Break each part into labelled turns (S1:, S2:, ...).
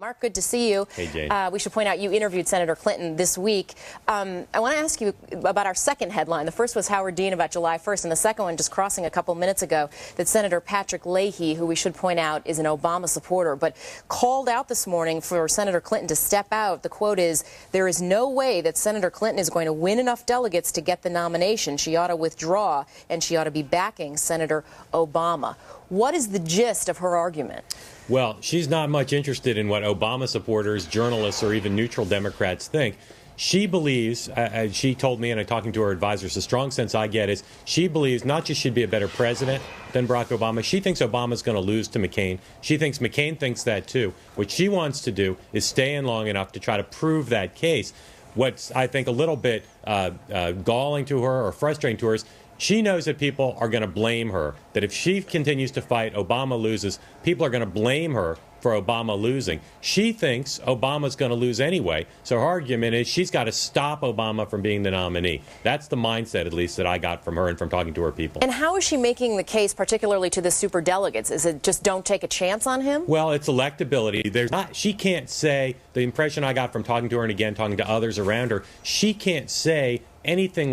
S1: Mark, good to see you.
S2: Hey, Jane.
S1: We should point out you interviewed Senator Clinton this week. I want to ask you about our second headline. The first was Howard Dean about July 1st, and the second one, just crossing a couple minutes ago, that Senator Patrick Leahy, who we should point out is an Obama supporter, but called out this morning for Senator Clinton to step out. The quote is, "There is no way that Senator Clinton is going to win enough delegates to get the nomination. She ought to withdraw, and she ought to be backing Senator Obama." What is the gist of her argument?
S2: Well, she's not much interested in what Obama supporters, journalists, or even neutral Democrats think. She believes, she told me, and I'm talking to her advisors, the strong sense I get is she believes not just she'd be a better president than Barack Obama, she thinks Obama's going to lose to McCain. She thinks McCain thinks that too. What she wants to do is stay in long enough to try to prove that case. What's, I think, a little bit galling to her or frustrating to her is she knows that people are going to blame her, that if she continues to fight, Obama loses, people are going to blame her for Obama losing. She thinks Obama's going to lose anyway, so her argument is she's got to stop Obama from being the nominee. That's the mindset, at least, that I got from her and from talking to her people.
S1: And how is she making the case, particularly to the superdelegates? Is it just don't take a chance on him?
S2: Well, it's electability. There's not, she can't say, the impression I got from talking to her and again talking to others around her, she can't say anything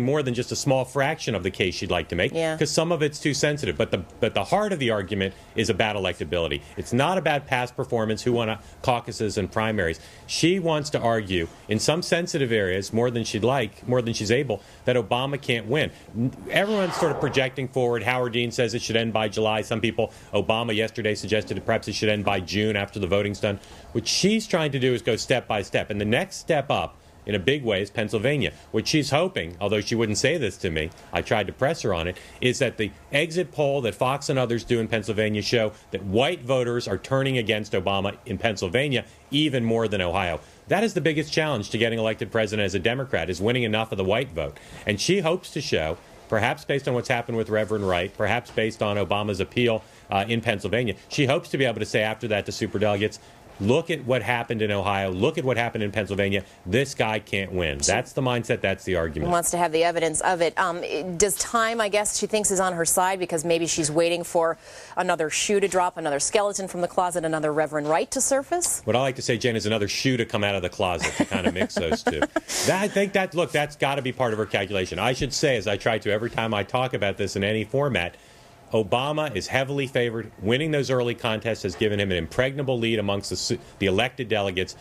S2: more than just a small fraction of the case she'd like to make, because some of it's too sensitive. But the heart of the argument is about electability. It's not about past performance, who won caucuses and primaries. She wants to argue in some sensitive areas more than she'd like, more than she's able, that Obama can't win. Everyone's sort of projecting forward. Howard Dean says it should end by July. Some people, Obama yesterday suggested that perhaps it should end by June after the voting's done. What she's trying to do is go step by step. And the next step up, in a big way, is Pennsylvania. What she's hoping, although she wouldn't say this to me, I tried to press her on it, is that the exit poll that Fox and others do in Pennsylvania show that white voters are turning against Obama in Pennsylvania even more than Ohio. That is the biggest challenge to getting elected president as a Democrat, is winning enough of the white vote. And she hopes to show, perhaps based on what's happened with Reverend Wright, perhaps based on Obama's appeal in Pennsylvania, she hopes to be able to say after that to superdelegates, look at what happened in Ohio. Look at what happened in Pennsylvania. This guy can't win. That's the mindset. That's the argument.
S1: She wants to have the evidence of it. Does time, I guess, she thinks is on her side because maybe she's waiting for another shoe to drop, another skeleton from the closet, another Reverend Wright to surface?
S2: What I like to say, Jen, is another shoe to come out of the closet to kind of mix those two. I think that, look, that's got to be part of her calculation. I should say, as I try to every time I talk about this in any format, Obama is heavily favored. Winning those early contests has given him an impregnable lead amongst the elected delegates.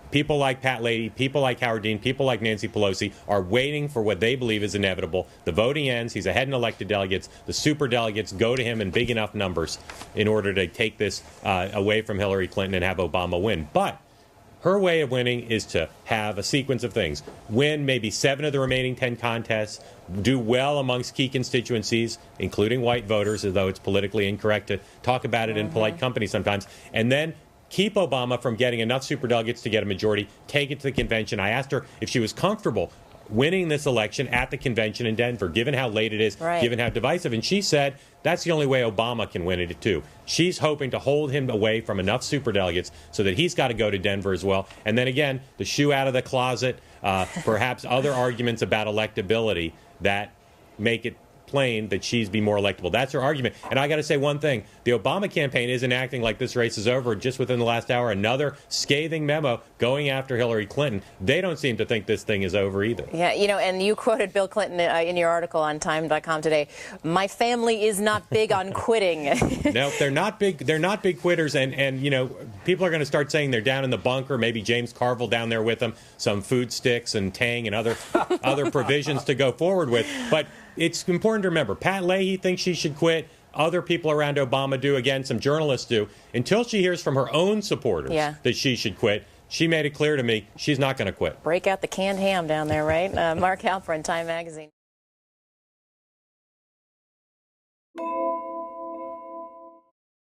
S2: People like Pat Leahy, people like Howard Dean, people like Nancy Pelosi are waiting for what they believe is inevitable. The voting ends. He's ahead in elected delegates. The superdelegates go to him in big enough numbers in order to take this away from Hillary Clinton and have Obama win. But her way of winning is to have a sequence of things. Win maybe 7 of the remaining 10 contests, do well amongst key constituencies, including white voters, although it's politically incorrect to talk about it in polite company sometimes, and then keep Obama from getting enough superdelegates to get a majority, take it to the convention. I asked her if she was comfortable winning this election at the convention in Denver, given how late it is, given how divisive. And she said that's the only way Obama can win it, too. She's hoping to hold him away from enough superdelegates so that he's got to go to Denver as well. And then again, the shoe out of the closet, perhaps other arguments about electability that make it plain that she's be more electable. That's her argument. And I got to say one thing. The Obama campaign isn't acting like this race is over. Just within the last hour, another scathing memo going after Hillary Clinton. They don't seem to think this thing is over either.
S1: Yeah, you know, and you quoted Bill Clinton in your article on Time.com today. My family is not big on quitting.
S2: No, they're not big. They're not big quitters. And you know, people are going to start saying they're down in the bunker. Maybe James Carville down there with them, some food sticks and Tang and other provisions to go forward with. But it's important to remember, Pat Leahy thinks she should quit. Other people around Obama do. Again, some journalists do. Until she hears from her own supporters that she should quit, she made it clear to me she's not going to quit.
S1: Break out the canned ham down there, right? Mark Halperin, Time Magazine.